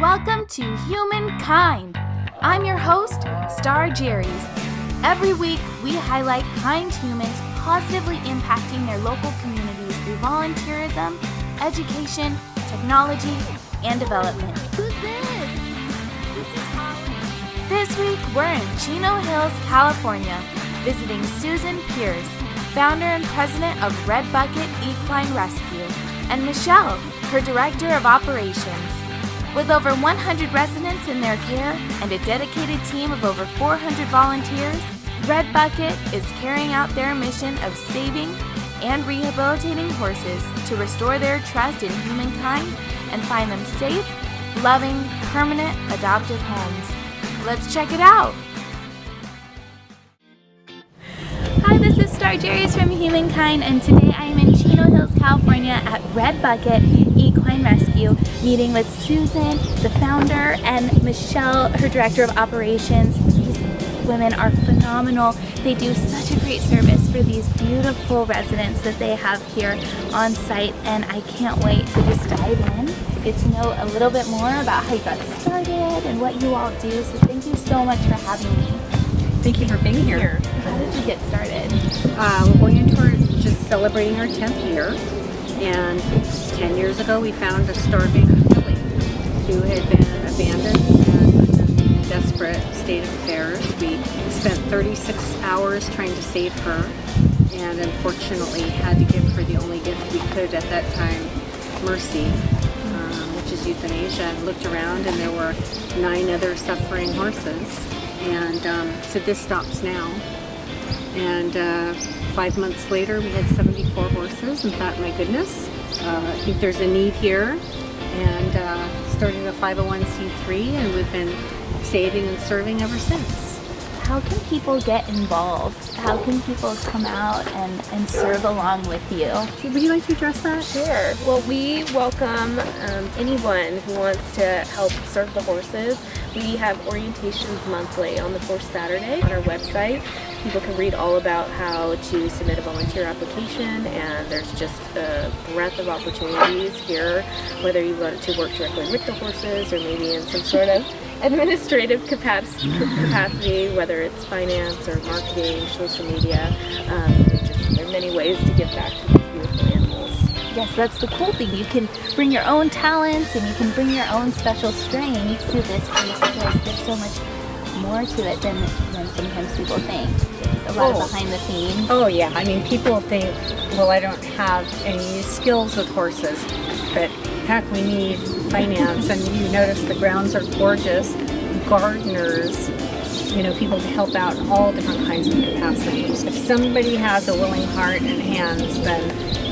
Welcome to Humankind. I'm your host, Star Jeries. Every week, we highlight kind humans positively impacting their local communities through volunteerism, education, technology, and development. Who's this? This is Holly. This week, we're in Chino Hills, California, visiting Susan Peirce, founder and president of Red Bucket Equine Rescue, and Michelle, her director of operations. With over 100 residents in their care and a dedicated team of over 400 volunteers, Red Bucket is carrying out their mission of saving and rehabilitating horses to restore their trust in humankind and find them safe, loving, permanent adoptive homes. Let's check it out. Hi, this is Star Jeries from humanKIND, and today I am in Chino Hills, California at Red Bucket Equine Rescue, meeting with Susan, the founder, and Michelle, her director of operations. These women are phenomenal. They do such a great service for these beautiful residents that they have here on site, and I can't wait to just dive in, get to know a little bit more about how you got started and what you all do. So thank you so much for having me. Thank you for being here. How did you get started? We're going into just celebrating our 10th year, and 10 years ago we found a starving filly who had been abandoned and was in a desperate state of affairs. We spent 36 hours trying to save her, and unfortunately had to give her the only gift we could at that time, mercy, which is euthanasia, and looked around and there were 9 other suffering horses. And said, this stops now. And 5 months later, we had 74 horses and thought, my goodness, I think there's a need here. And started a 501c3, and we've been saving and serving ever since. How can people get involved? How can people come out and serve along with you? Would you like to address that? Sure. Well, we welcome anyone who wants to help serve the horses. We have orientations monthly on the fourth Saturday on our website. People can read all about how to submit a volunteer application, and there's just a breadth of opportunities here, whether you want to work directly with the horses or maybe in some sort of administrative capacity, whether it's finance or marketing, social media. There are many ways to give back to these beautiful animals. Yes, that's the cool thing. You can bring your own talents and you can bring your own special strengths to this piece because there's so much more to it than sometimes people think. There's a lot behind the scenes. Oh yeah, I mean, people think, well, I don't have any skills with horses, but heck, we need finance, and you notice the grounds are gorgeous, gardeners, people to help out in all different kinds of capacities. If somebody has a willing heart and hands, then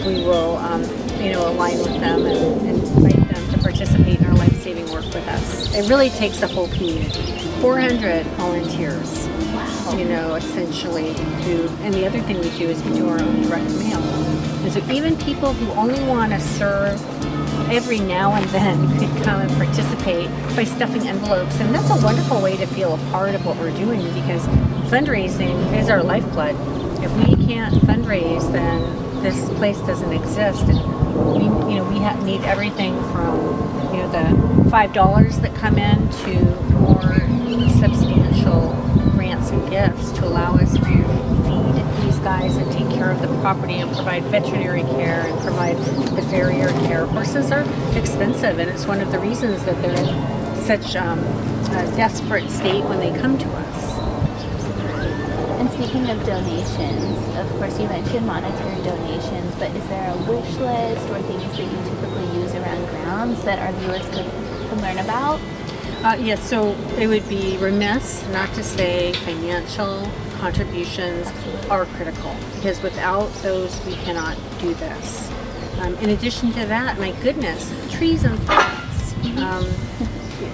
we will, align with them and invite them to participate in our life-saving work with us. It really takes a whole community. 400 volunteers, essentially and the other thing we do is we do our own direct mail. And so even people who only want to serve every now and then could come and participate by stuffing envelopes, and that's a wonderful way to feel a part of what we're doing, because fundraising is our lifeblood. If we can't fundraise, then this place doesn't exist, and we need everything from the $5 that come in to more substantial grants and gifts to allow us to feed these guys and take care of the property and provide veterinary care and provide the farrier care. Horses are expensive, and it's one of the reasons that they're in such a desperate state when they come to us. And speaking of donations, of course you mentioned monetary donations, but is there a wish list or things that you typically use around grounds that our viewers could learn about? Yes, so it would be remiss not to say financial contributions are critical, because without those we cannot do this. In addition to that, my goodness, trees and plants,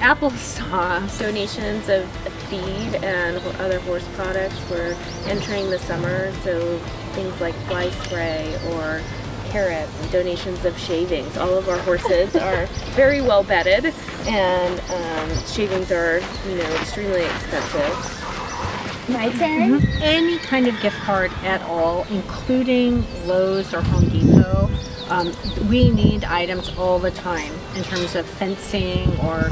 applesauce. Donations of feed and other horse products. We're entering the summer, so things like fly spray or carrots, and donations of shavings. All of our horses are very well bedded, and shavings are, extremely expensive. My turn? Any kind of gift card at all, including Lowe's or Home Depot. We need items all the time in terms of fencing or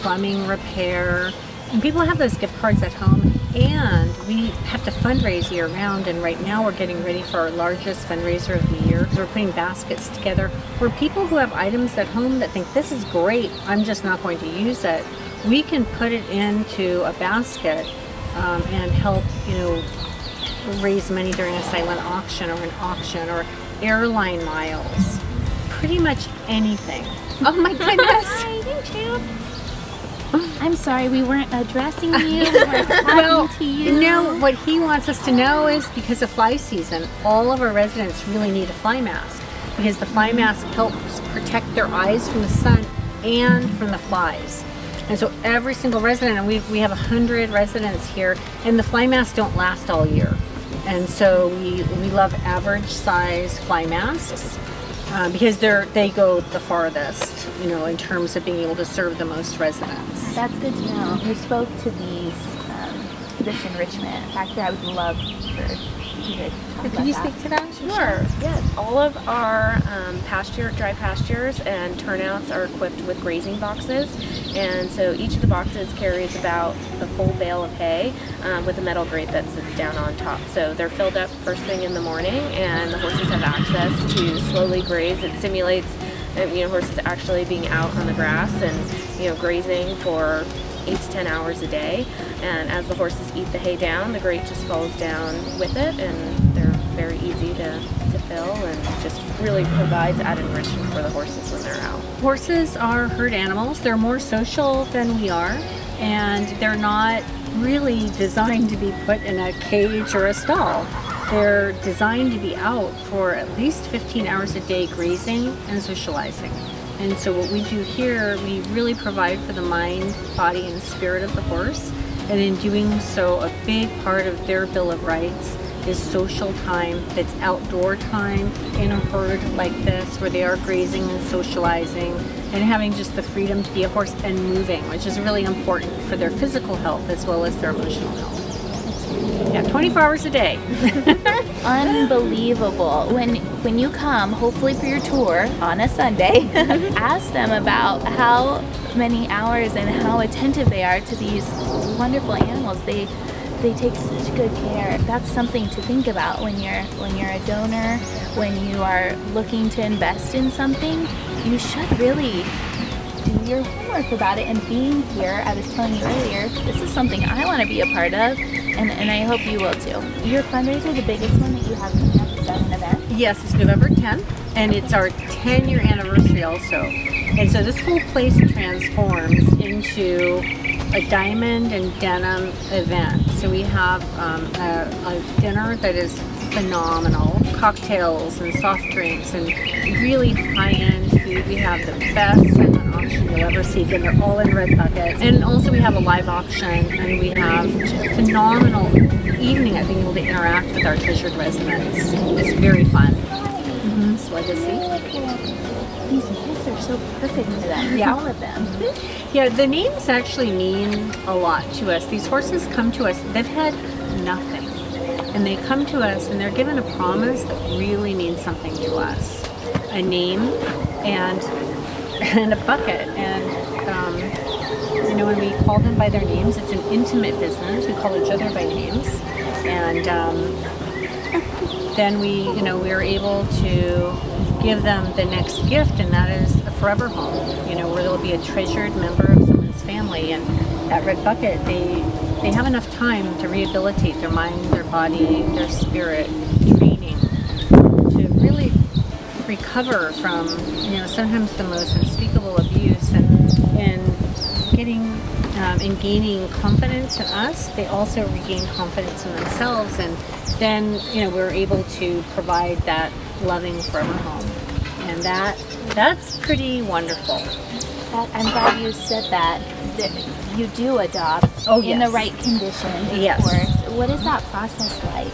plumbing repair. And people have those gift cards at home, and we have to fundraise year round. And right now we're getting ready for our largest fundraiser of the year. We're putting baskets together where people who have items at home that think this is great, I'm just not going to use it. We can put it into a basket and help, raise money during a silent auction or an auction or airline miles. Pretty much anything. Oh my goodness. Hi, champ. I'm sorry, we weren't addressing you. We weren't talking to you. No, what he wants us to know is because of fly season, all of our residents really need a fly mask because the fly mask helps protect their eyes from the sun and from the flies. And so every single resident, and we have 100 residents here, and the fly masks don't last all year. And so we love average size fly masks. Because they go the farthest, in terms of being able to serve the most residents. That's good to know. You spoke to this enrichment factor. I would love for you to talk about Can you that. speak to that? Sure. Yes. All of our dry pastures and turnouts are equipped with grazing boxes, and so each of the boxes carries about a full bale of hay with a metal grate that sits down on top. So they're filled up first thing in the morning, and the horses have access to slowly graze. It simulates, horses actually being out on the grass and grazing for 8 to 10 hours a day, and as the horses eat the hay down, the grate just falls down with it, and they're very easy to fill and just really provides added enrichment for the horses when they're out. Horses are herd animals. They're more social than we are, and they're not really designed to be put in a cage or a stall. They're designed to be out for at least 15 hours a day grazing and socializing. And so what we do here, we really provide for the mind, body, and spirit of the horse. And in doing so, a big part of their Bill of Rights is social time that's outdoor time in a herd like this, where they are grazing and socializing and having just the freedom to be a horse and moving, which is really important for their physical health as well as their emotional health. Yeah, 24 hours a day. Unbelievable. When you come, hopefully for your tour on a Sunday, ask them about how many hours and how attentive they are to these wonderful animals. They take such good care. That's something to think about when you're a donor, when you are looking to invest in something. You should really do your homework about it. And being here, I was telling you earlier, this is something I want to be a part of, and I hope you will too. Your fundraiser, the biggest one that you have coming up, is that an event? Yes, it's November 10th, and it's our 10-year anniversary also. And so this whole place transforms into a diamond and denim event. So we have a dinner that is phenomenal, cocktails and soft drinks and really high-end food. We have the best silent auction you'll ever see, and they're all in red buckets. And also we have a live auction, and we have a phenomenal evening at being able to interact with our treasured residents. It's very fun. It's legacy. These gifts are so perfect for them. Yeah. All of them. Yeah, the names actually mean a lot to us. These horses come to us, they've had nothing. And they come to us and they're given a promise that really means something to us. A name and a bucket. And, when we call them by their names, it's an intimate business. We call each other by names. And then we're able to give them the next gift, and that is a forever home, where they'll be a treasured member of someone's family. And at Red Bucket, they have enough time to rehabilitate their mind, their body, their spirit, training, to really recover from, sometimes the most unspeakable abuse, and getting and gaining confidence in us. They also regain confidence in themselves, and then, we're able to provide that loving forever home. And that's pretty wonderful. I'm glad you said that you do adopt in the right conditions, of course. What is that process like?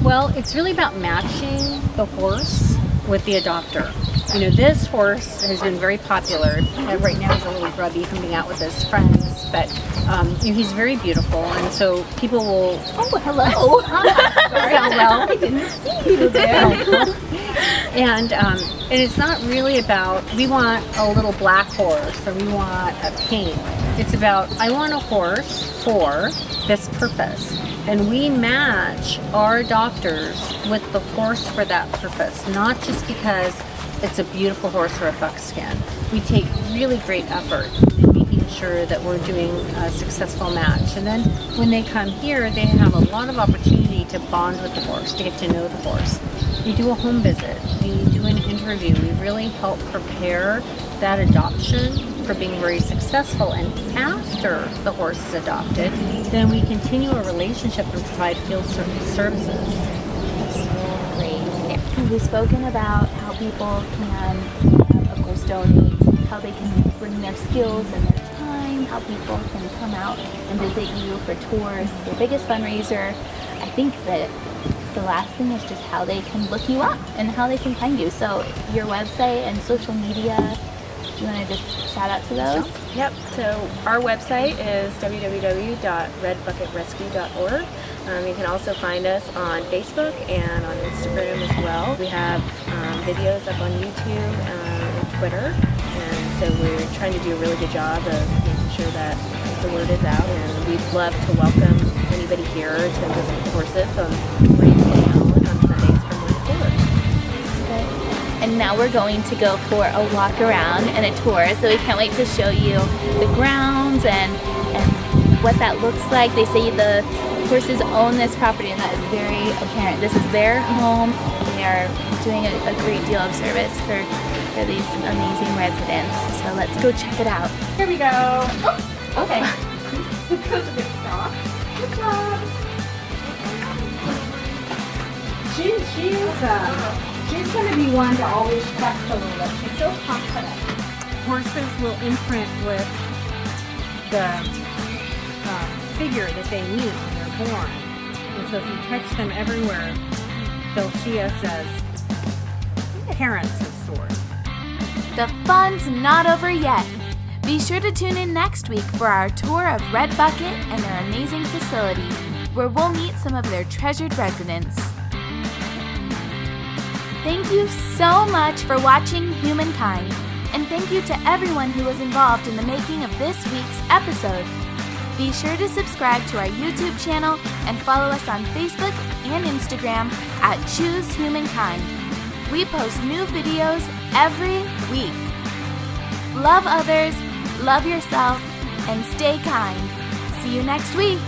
Well, it's really about matching the horse with the adopter. This horse has been very popular. Right now he's a little grubby from being out with his friends, but he's very beautiful, and so people will... Oh, hello. Sorry. Well, I didn't see you there. And it's not really about, we want a little black horse or we want a paint. It's about, I want a horse for this purpose. And we match our doctors with the horse for that purpose, not just because it's a beautiful horse or a buckskin. We take really great effort in making sure that we're doing a successful match. And then when they come here, they have a lot of opportunity to bond with the horse, to get to know the horse. We do a home visit, we do an interview, we really help prepare that adoption for being very successful. And after the horse is adopted, then we continue a relationship and provide field services. That's so great. We've spoken about how people can, of course, donate, how they can bring their skills and their time, how people can come out and visit you for tours. Your biggest fundraiser, I think that the last thing is just how they can look you up and how they can find you. So your website and social media, do you want to just shout out to those? Yep, so our website is www.redbucketrescue.org. You can also find us on Facebook and on Instagram as well. We have videos up on YouTube and Twitter, and so we're trying to do a really good job of making sure that the word is out, and we'd love to welcome anybody here to visit the horses on Sundays from 1 to 4. And now we're going to go for a walk around and a tour, so we can't wait to show you the grounds and what that looks like. They say the horses own this property, and that is very apparent. This is their home. They are doing a great deal of service for these amazing residents. So let's go check it out. Here we go. Oh, okay. Good job. She's going to be one to always trust a little bit. She's so confident. Horses will imprint with the figure that they meet when they're born. And so if you touch them everywhere, they'll see us as parents of sorts. The fun's not over yet. Be sure to tune in next week for our tour of Red Bucket and their amazing facility, where we'll meet some of their treasured residents. Thank you so much for watching Humankind, and thank you to everyone who was involved in the making of this week's episode. Be sure to subscribe to our YouTube channel and follow us on Facebook and Instagram at Choose Humankind. We post new videos every week. Love others, love yourself, and stay kind. See you next week.